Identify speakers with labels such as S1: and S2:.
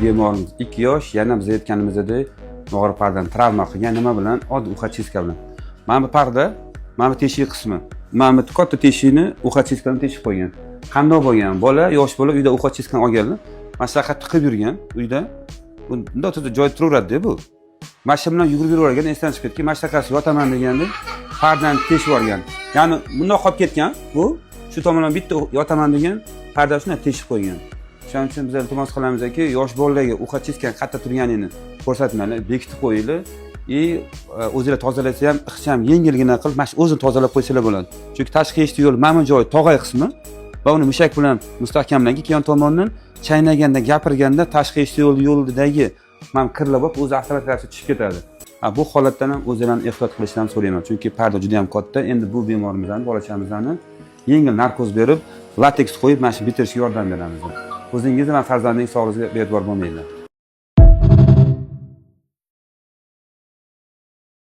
S1: bemorimiz 2 yosh, yana biz aytganimizdek no'g'ri pardani travma qilgan nima bilan? Oddiy uxa-chiska bilan. Mana bu parda, mana bu teshik qismi. Mana bu katta teshikni uxa-chiska bilan teshib qo'ygan. Qanday bo'lgan? Bola, yosh bola uyda uxa-chiskani olganlar. Mana shunaqa tiqib yurgan uyda. Bunda o'ta joy turaveradi-da bu. Mashina bilan yugurib yuravergan, esdan chiqib ketgan. Mashinasi yotaman deganda pardani teshib yuborgan. Ya'ni bundoq qolib ketgan. Bu shu tomondan bitta yotaman degan pardani shunday teshib qo'ygan. Shuning uchun biz iltimos qilamizki, yosh bolalarga uxa-chiska qayerda turganini ko'rsatmanglar, bekitib qo'yinglar. O'zingizlar tozalasa ham ixcham yengilgina qilib, mana shu o'zini tozalab qo'ysalar bo'ladi. Chunki tashqi eshik yo'l mana bu joy tog'ay qismi va uni mushak bilan mustahkamlangan. Keyin tomondan chaynaganda, gapirganda tashqi eshik yo'lidagi mana kirlar bo'lib, o'zi avtomatik tushib ketadi. Bu holatdan ham o'zlarini ehtiyot qilishlarini so'rayman. Chunki parda juda ham katta. Endi bu bemorimizni, bolachamizni yengil narkoz berib, lateks qo'yib, mana shu bitirishga yordam beramiz. O'zingizni va farzandingiz sog'lig'iga e'tibor bo'lmanglar.